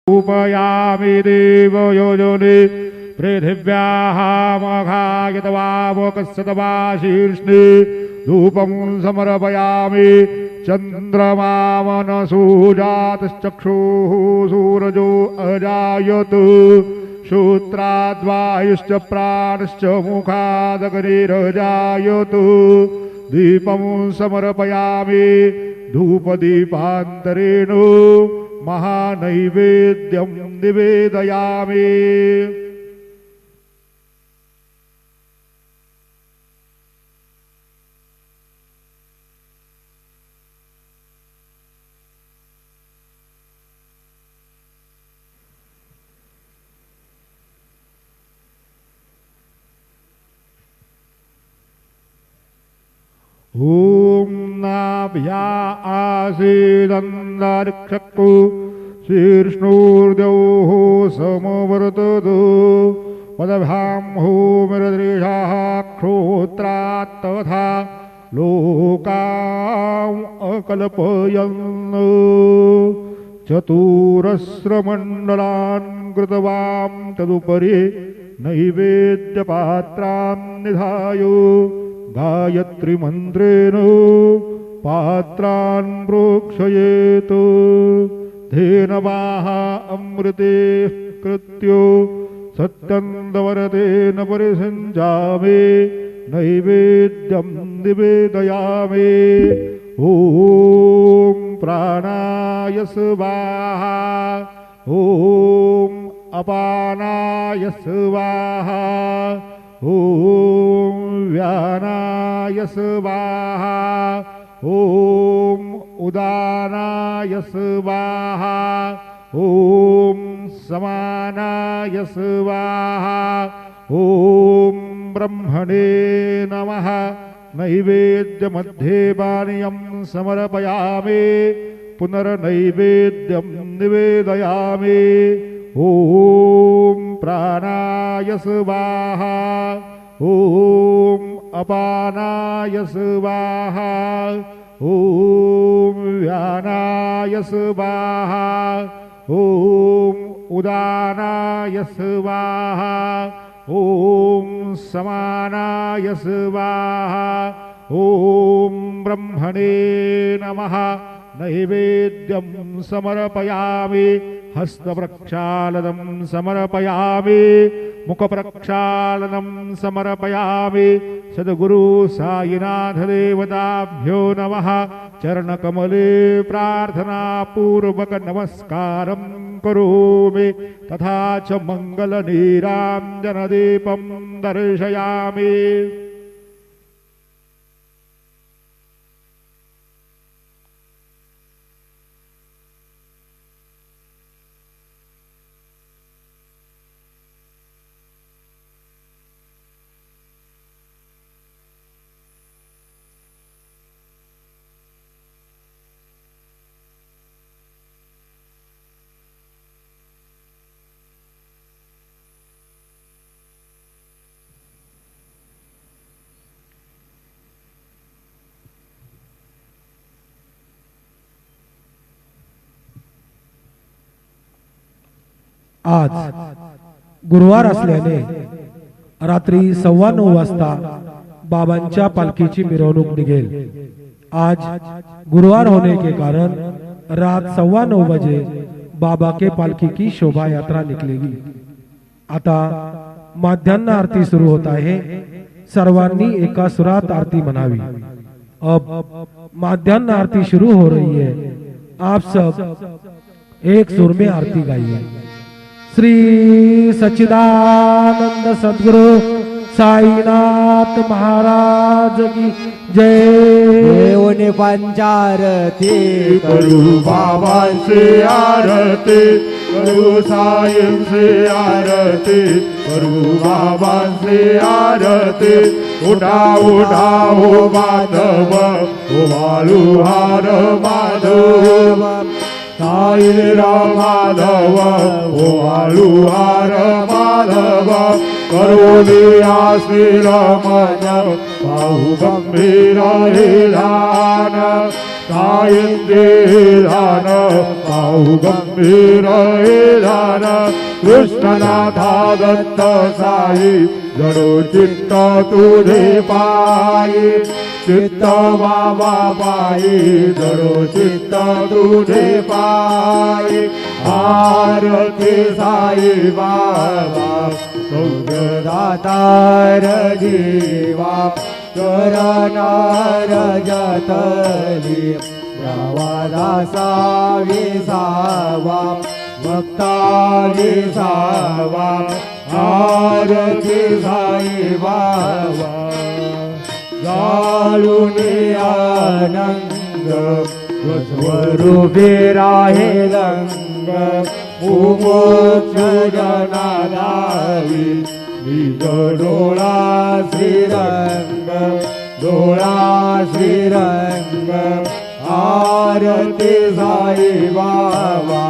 उपयामि देव योजने पृथिव्याः मघायतवावकस्तवा शीर्ष्णे धूपं समर्पयामि चन्द्रमा मनसो जातश्चक्षुः सूरजो अजायत श्रोत्राद्वायुश्च प्राणश्च मुखादग्निरजायत दीपं समर्पयामि धूपदीपान्तरेण महानैवेद्यं निवेदयामि। ॐ नाभ्या आसीदन्दार्क्षक्कु शीर्ष्णोर्द्यौः समवर्ततु पदभ्यां भूमिर्दृशाः क्षोत्रात् तथा लोकाम् अकल्पयन् चतुरस्रमण्डलान् कृतवां तदुपरि नैवेद्यपात्रान् निधाय गायत्री मन्त्रेण पात्रान् प्रोक्षयेत् धेनवाः अमृते कृत्यो सत्यन्दवरतेन परिसञ्जामे नैवेद्यं निवेदयामि। ॐ प्राणाय स्वाहा ॐ अपानाय स्वाहा ॐ व्यानाय स्वाहा ॐ उदानाय स्वाहा ॐ समानाय स्वाहा ॐ ब्रह्मणे नमः। नैवेद्यमध्ये पानीयं समर्पयामि पुनर्नैवेद्यं निवेदयामि। ॐ प्राणाय स्वाहा ॐ अपानाय स्वाहा ॐ व्यानाय स्वाहा ॐ उदानाय स्वाहा ॐ समानाय स्वाहा ॐ ब्रह्मणे नमः। नैवेद्यं समर्पयामि हस्तप्रक्षालनं समर्पयामि मुखप्रक्षालनं समर्पयामि। सद्गुरु साईनाथ देवताभ्यो नमः। चरणकमले प्रार्थनापूर्वक नमस्कारं करोमि तथा च मङ्गलनीराञ्जनदीपं दर्शयामि। आज गुरुवार असल्याने रात्री 9:15 वाजता बाबांच्या पालखीची मिरवणूक निघेल। आज गुरुवार होने के कारण रात 9:15 बजे बाबा के पालखी की शोभा यात्रा निकलेगी। आता माध्यान्ह आरती सुरू होता है। सर्वांनी एका सुरात आरती मनावी। अब माध्यान्ह आरती शुरू हो रही है। आप सब एक सुर में आरती गाइए। श्री सच्चिदानंद सद्गुरु साईनाथ महाराज की जय। देवने पंचारती करू बाबा से आरती करू साई से आरती करू बाबा से आरती। उठा उठा हो माधव हो वालुहार माधव साई माधव हो वालुहार माधव। करोमी आशीर मन बहु गंभीर दान साई दान बहु गंभीर कृष्णनाथा दत्त साई जडो चित्त तुझे पायी चित्त बाबा पायी जडो चित्त तुझे पायी आरती साई बाबा दातार जीवा चरणार जतली प्रवादासा विसावा भक्ता विसावा आरती साई बाबा जाळूनी आनंद स्वरूपी राहे लंग उमोक्ष जनादावी निज डोळा श्रीरंग डोळा श्रीरंग आरती साई बाबा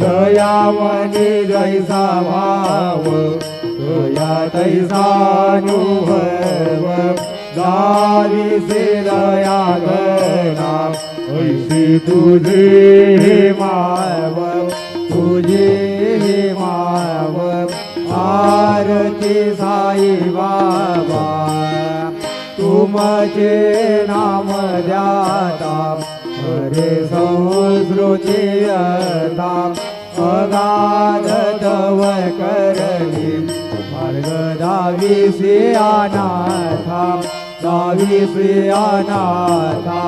दयामणी जैसा भाव दया तैसानुभव गावी से दया गणा ऐसी तुझे माव तुझे माव आरती साई बाबा तुमचे नाम द्याता हरे संस्कृतीयता अगाध तव करणी मार्ग दाविसी अनाथा दाविसी अनाथा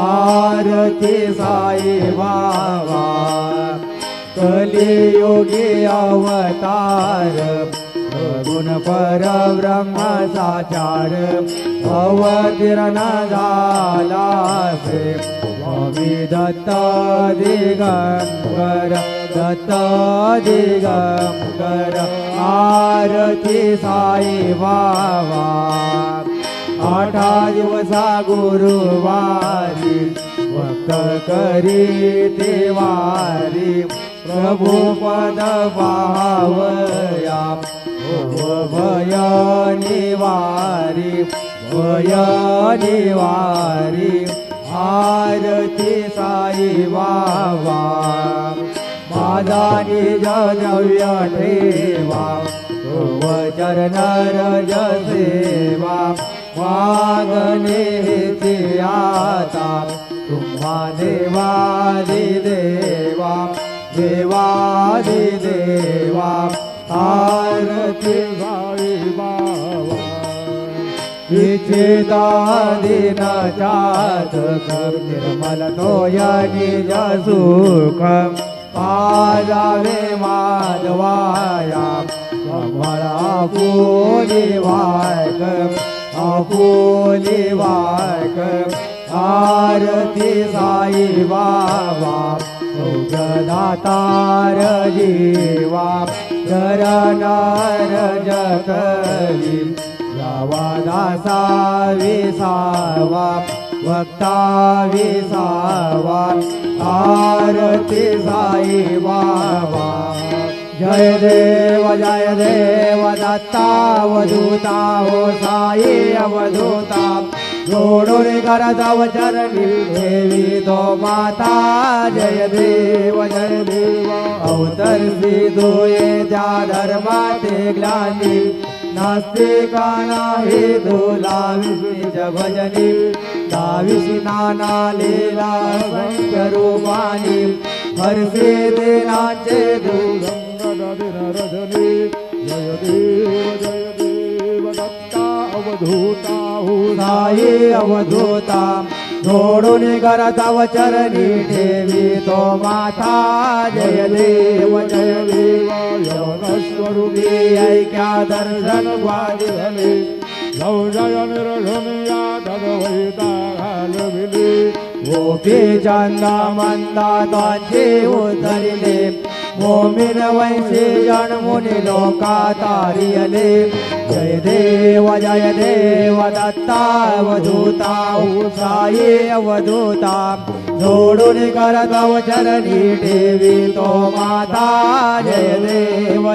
आरती साई बाबा कलियुगी अवतार गुण परब्रह्म साचार अवतीर्ण झाला से स्वामी दत्त दिगंबर दत्त दिगंबर आरती साई बाबा 8 दिवसा गुरुवारी भक्त करी देवारी प्रभु पद पावया भय निवारी भय निवारी आरती साई बाबा माझा निज द्रव्य ठेवा चरण रज सेवा मागणे ते आता तुम्हा देवादि देवा देवादि देवा आरती साई बाबा इच्छितादीन चातक निर्मल तोय निज सुख पाजावे माधवाया कमळा आपुली वायक आपुली वायक आरती साई बाबा दातार जीवा चरण जतली जावा दासा विसावा भक्ता विसावा आरती साई बाबा जय देव दत्ता अवधूता हो साई अवधूता जोडून करतव चरणी देवी तो माता जय देव अवतरसी तुये त्या धर्माते ग्लानी नास्तिका नाही तुला विष्णीच भजनी दाविशी नाना लीला संख रूपानी हरसे देनाचे रजनी जय देव दत्ता अवधूता हो साई अवधूता जोडून करतव चरणी ठेवी तो माता जय देव स्वरूपी ऐक्या दर्शन वादिधने जय निरधन यादव वैता घालविले गोपी चंदा मंदा तांचे उतरिले मोमिन वैसे जन मुनि लोका तारियले जय देव दत्ता अवधूता साई अवधूता जोडून करतव चरणी ठेवी तो माता जय देव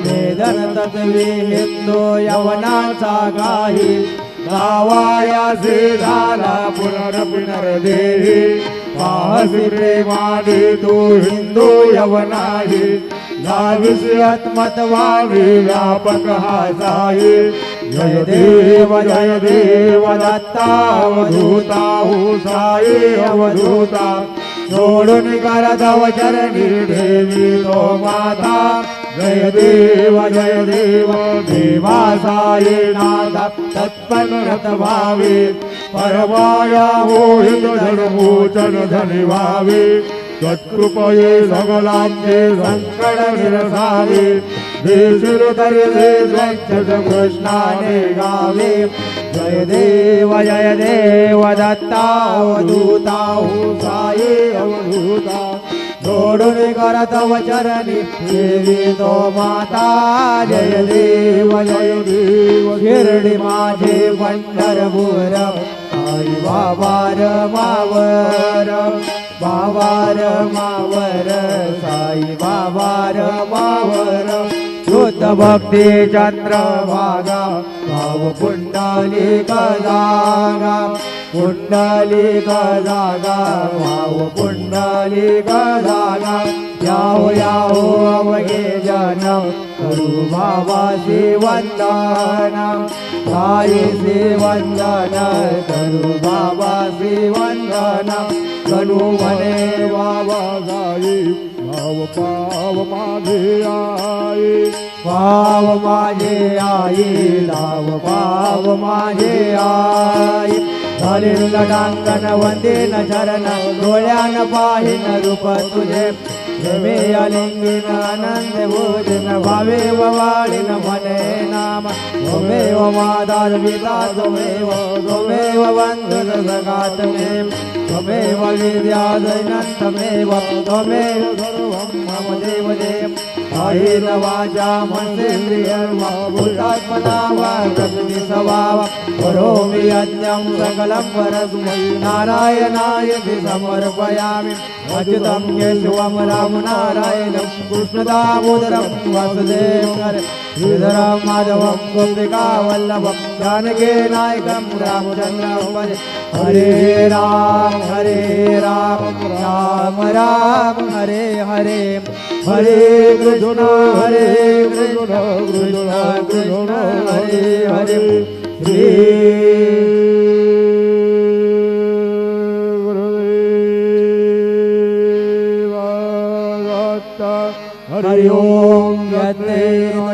वेदन तत्वे हिंदू यवनांचा काही नावायासी झाला पुनर्देही पाहसी प्रेमाने तू हिंदू यवनाही जावीसी आत्मत्वाने व्यापक हा साई जय देव दत्ता अवधूता हो साई अवधूता सोडून करदव चरणी देवी तो माता जय देव देवा साई नाथा तत्पन्नत भावे परमाया मोहित धर्मोचन धनी भावे तत्कृपये सकलांचे संकट निरसावे देशिर तरी स्वच्छ कृष्णाने गावे जय देव दत्ता अवधूता हो साई अवधूता सोडून करतव चरणी देवी तो माता जय देव शिर्डी माझे पंढरपूर आई बाबार मावर साई बाबार मावर शुद्ध भक्ती चंद्रभागा भाव पुंडली जागा भाव पुंडली जागा याहो अवघे जन करू बाबासी वंदन साई से वंदन करू बाबासी वंदन करू म्हणे बाबा साई भाव पाव माझे आई पाव माझे आई लाव पाव माझे आई झालीन लटांगण वंदेन चरण डोळ्यान पाहिन रूप तुझे प्रेमे अलिंगीन आनंद भोजन भावे वाळीन म्हणे नाम त्वमेव मादार पिता त्वमेव बंधुर जगात मे त्वमेव विद्या दैनंतमेव त्वमेव सर्वं मम देव देव कायेन वाचा मनसेन्द्रियर्वा भूतात्मना वा प्रकृति स्वभाव करोमि यज्ञं सकलं परस्मै नारायणाय समर्पयामि अच्युतं केशवं राम नारायणं कृष्णदामोदरं वासुदेवं श्रीधरं माधवं गोपिकावल्लभं जानकी नायकं रामचन्द्रं भजे हरे राम राम राम हरे हरे हरे कृष्ण कृष्ण हरे हरे श्री हरि ओम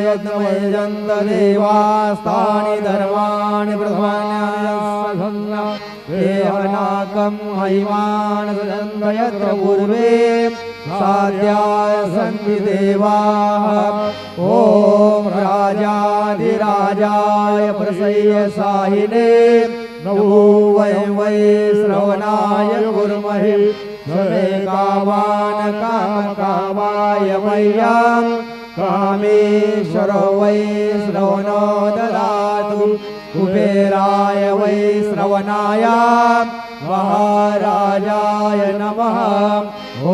यज्ञमयजन्त देवास्तानि धर्माणि प्रथमान्यासन्ना देहनाकं हैवान् सजन्त यत्र पूर्वे साध्याय सन्ति देवाः ॐ राजाधिराजाय प्रसह्य साहिने नमो वै श्रवणाय गुरुमहे समे कामान् कामकामाय मह्यं कामेश्वर वै श्रवणो ददातु कुबेराय वै श्रवणाय महाराजाय नमः ॐ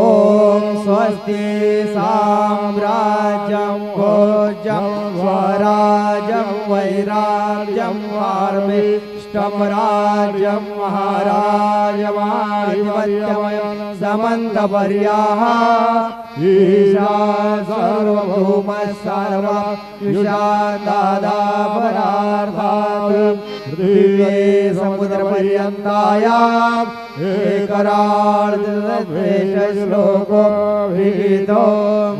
स्वस्ति साम्राज्यं भोज्यं स्वराज्यं वैराग्यं वार्मिष्टं राज्यं महाराजमाधिपत्यमयं समन्तपर्याः ईशा सार्वभौमः सर्वयुषान् दादापरार्थात् पृथिव्ये समुद्रपर्यन्तायाम् एकरार्धद्वेषश्लोको विहितो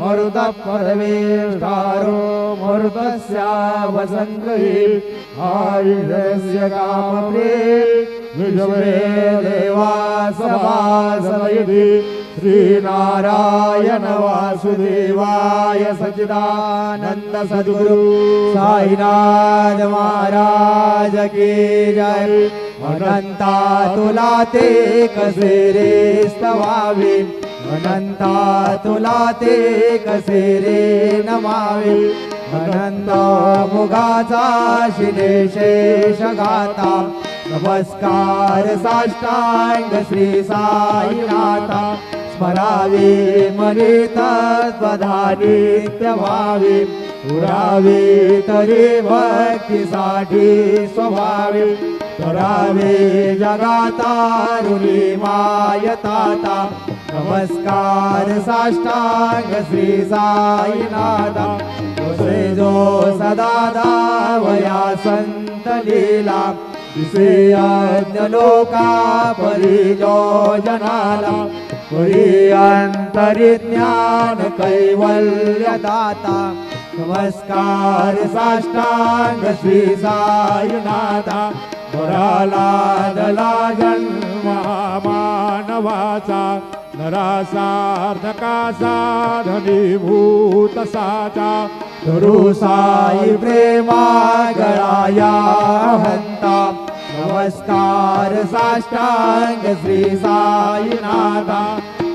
मरुतः परमेष्ठारो मरुतस्यावसङ्गहि आयुधस्य कामप्रिये विश्वे देवा सभासमयति श्रीनारायण वासुदेवाय सच्चिदानंद सद्गुरु साईनाथ महाराज की जय अनंता तुला ते कसे रे स्तवावे अनंता तुला ते कसे रे नमावे अनंत मुगाचा शिने शेष गाता नमस्कार साष्टांग श्री साईनाथा स्मरावे मने तत्पदानित्य भावे पुरावे तरी भक्तीसाठी स्वभावे करावे जगातारुणी मायताता नमस्कार साष्टांग श्री साईनाथा तुझे जो सदा दावया संत लीला दिसे यज्ञ लोका परिजो जनाला परी अंतरिज्ञान कैवल्य दाता नमस्कार साष्टांग श्री साईनाथा वराला दला जन्म मानवाचा नरासार्थका साधनीभूत साचा धरू साई प्रेमा गळाया हंता नमस्कार साष्टांग श्री साईनाथा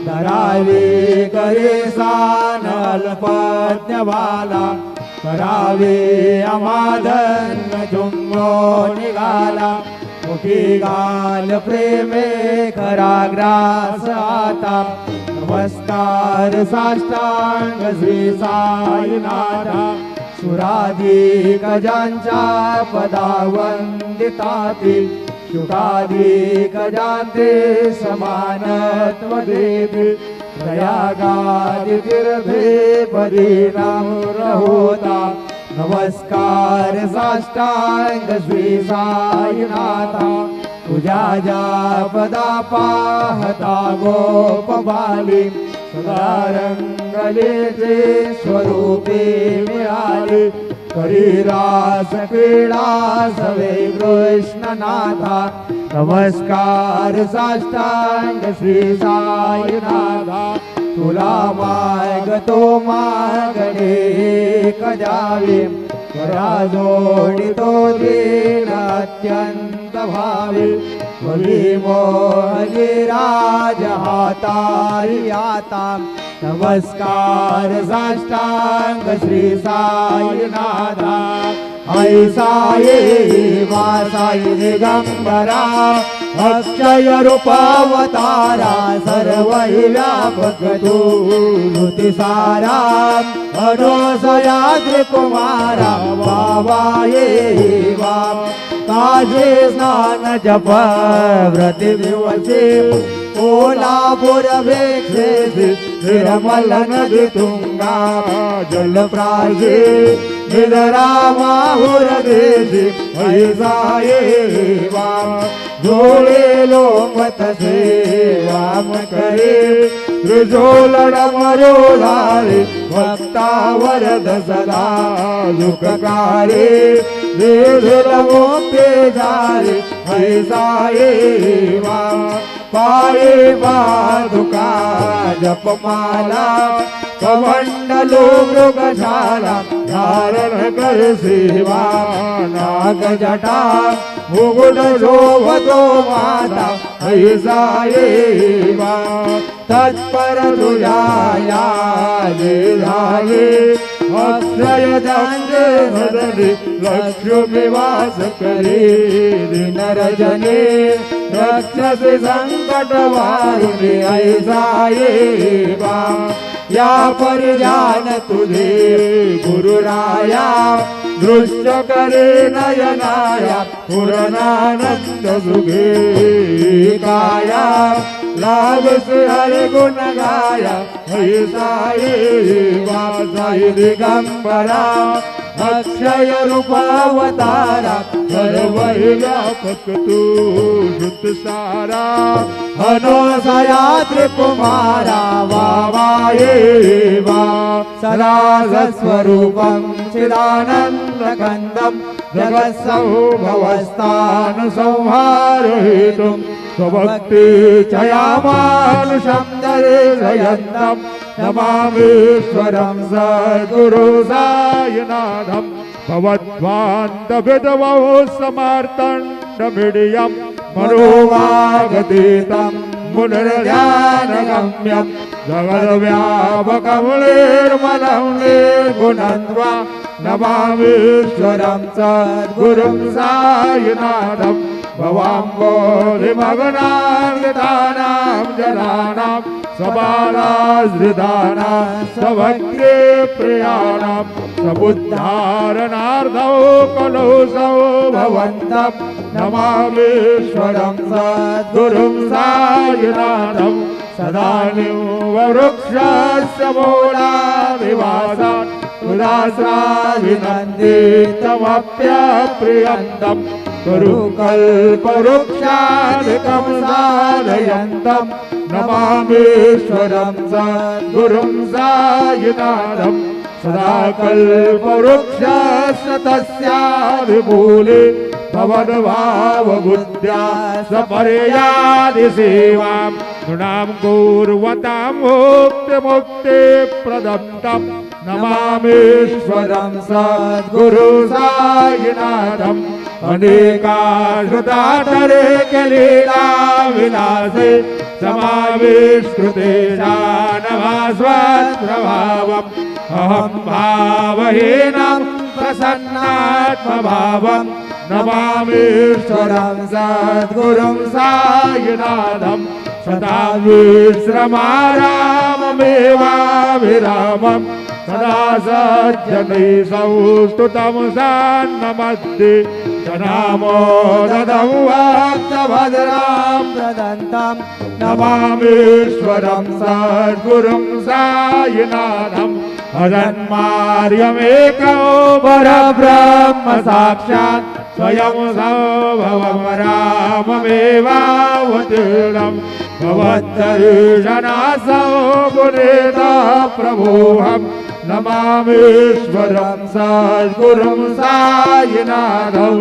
धरावे करे सान अल्पज्ञवाला करावे अमादन जुंगो निघाला मुखी गाल प्रेमे कराग्रास आता नमस्कार साष्टांग श्री साईनाथा सुराधिक ज्यांच्या पदावंदितातील शुकाधिक जानते समानत्व देवी प्रयागादि तीर्थे परिणाम होता नमस्कार साष्टांग श्री साईनाथा तुझ्या ज्या पदा पाहता गोपबाली सदा रंगलेचे स्वरूपे मिळाले करी रास क्रीडा सवे कृष्णनाथा नमस्कार साष्टांग श्री साईनाथा तुला मागतो मागणे एक द्यावे करा जोडितो दीन अत्यंत भावे बली मोहनी राज हातारी आता नमस्कार साष्टांग श्री साईनाथा ऐसा ये वासाई दिगंबरा अक्षय रूपावतारा सर्व व्यापक तू नुती सारा अनोसयाद्रि कुमारा बाबा ये वा काजे स्नान जप व्रत दिवसे कोल्हापूर वेक्षे निर्मल नदी तुंगा जल प्राजे निधरा माहुर देशी ऐसा ये वा जोडे लोमत से वाम करे त्रिजोलड मरोलारे भक्तावर सदा दुःखकारे देवल मोक्ते जारे ऐसा ये वा पाये पादुका जपमाला कमंडलो मृगशाला धारण कर सेवा नाग जटा मुकुट शोभतो माता ऐसा ये वा तत्पर तुझ्या या झाले अक्षय दांजे भदले लक्ष्मी वास करे दिन रजने रक्षसे संकट वारुणे ऐसा ये वा या परिजान तुझे गुरुराया दृश्य करे नयनाया पूर्णानंद सुखे काया लाभ से हरि गुण गाया ऐसा ये वासाई दिगंबरा अक्षय रूपावतारा सर्व व्यापक तू शुद्ध सारा अनोसया त्रिकुमारा वावा ये वा सदा सत्स्वरूपं चिदानन्दकन्दं जगत्संभवस्थानुसंहारहेतुं स्वभक्ति चयामानुषं दर्शयन्तं नमामीश्वरं सद्गुरु साईनाथं भवद्वान्तविदवो समार्तण्डमिडियं मनोवागतीतं पुनर्ध्यानगम्यं जगद्व्यापकं निर्मलं निर्गुणन्वा नमामीश्वरं सद्गुरुं साईनाथं भवाम्बोधिमग्नान्वितानां जनानां सबालाश्रितानां सभक्ते प्रियाणां समुद्धारणार्थौ कलौसौ भवन्तं नमामीश्वरं सद्गुरुं साईनाथं सदानिं वृक्षस्य मूलादिवासात् उदास्राविनन्दितमप्यप्रियन्तं गुरुकल्पवृक्षादिकं साधयन्तं नमामीश्वरं सद्गुरुं साईनाथं सदा कल्पवृक्षस्य तस्यादिमूले भवद्भावबुद्ध्या सपर्यादिसेवां नृणां कुर्वतां मुक्तिप्रदं तं नमामीश्वरं सद्गुरु साईनाथम् अनेकाश्रुतातरेकलीला विलासे समाविष्कृते जानवास्वत्प्रभावम् अहं भावहीनं प्रसन्नात्मभावम् नमामीश्वरं सद्गुरुं साईनाथं सदा विश्रमाराममेवाभिरामम् सदा सज्जनैः संस्तुतं सन्नमस्ति जनामो ददं भक्तभद्रां प्रदन्तं नमामीश्वरं सद्गुरुं साईनाथम् अजन्मार्यमेकौ परब्रह्म साक्षात् स्वयं सभवं राममेवावतीर्णं भवद्दर्शनासौ पुनीता प्रभोऽहम् नमामीश्वरं सद्गुरुं साईनाथं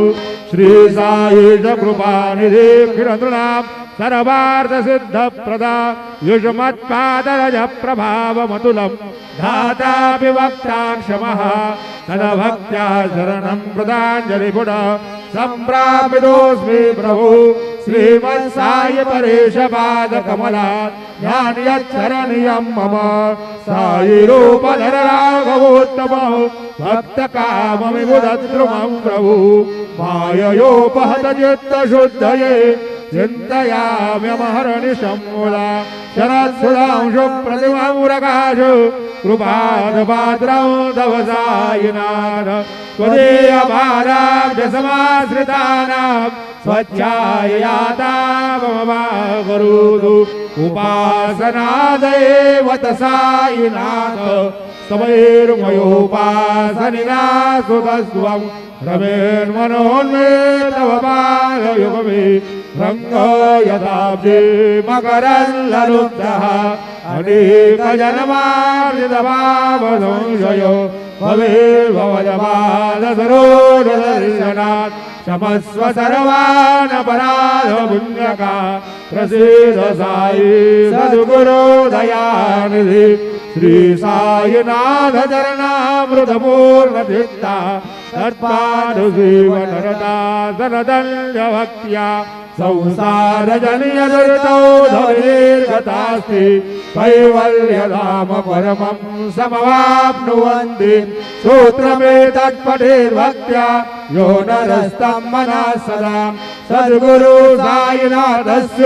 श्री साईश कृपानिधि नृणां सर्वार्थसिद्धप्रदा युष्मत्पादरज प्रभावमतुलं धाता विवक्ता क्षमः तदभक्त्या शरणं प्रदाञ्जलिपुट सम्प्रापितोऽस्मि प्रभु श्रीमत्साई परेशपादकमला ज्ञानयच्छरणीयं मम साई रूपधर राघवोत्तमः भक्तकामविमुदद्रुमं प्रभु माययोपहतचित्तशुद्धये चिन्तयाम्यमहर्निशं मूला शरत्सुधांशु प्रतिमं प्रकाशु कृपादपात्रं तव साईनाथ त्वदीयपादाब्जसमाश्रितानां स्वच्छाययाताममाकरोतु उपासनादेव साईनाथ समैर्मयोपासनिना सुतस्त्वं रमेन्मनोन्मेतव पादयुगमे रङ्गो यदाब्जे मकरल्लरुद्धः अनेकजन्मार्जितभावसंशयो भवेर्भवजपादसरोजदर्शनात् क्षमस्व सर्वानपराधपुण्यका प्रसीद साई सद्गुरो दयानिधि श्री साईनाथ चरणामृतपूर्णचित्ता तत्पादुजीवनरता सनदन्यभक्त्या संसारजन्यदुरितौ धैर्गतास्ति कैवल्यधाम परमं समवाप्नुवन्ति सूत्रमेतत्पठेर्भक्त्या यो नरस्तं मनः सदा सद्गुरु साईनाथस्य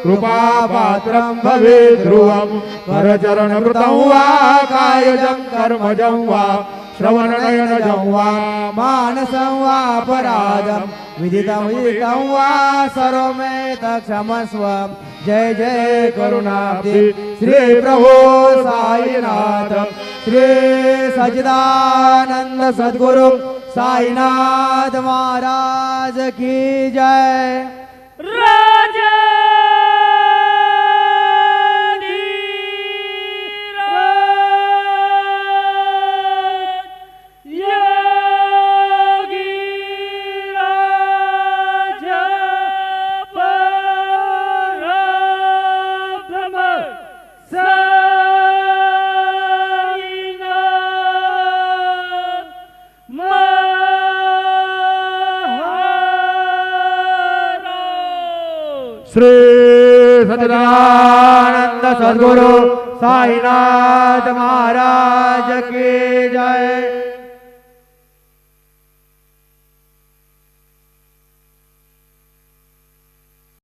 कृपापात्रं भवेत् ध्रुवं करचरणकृतं वा कायजं कर्मजं वा श्रवणनयनजं वा मानसं वा पराधं विदितं वा सर्वमेतत्क्षमस्व जय जय करुणाब्धि श्री प्रभो साईनाथ श्री सच्चिदानंद सद्गुरु साईनाथ महाराज की जय। श्री सच्चिदानंद सद्गुरु साईनाथ महाराज की जय।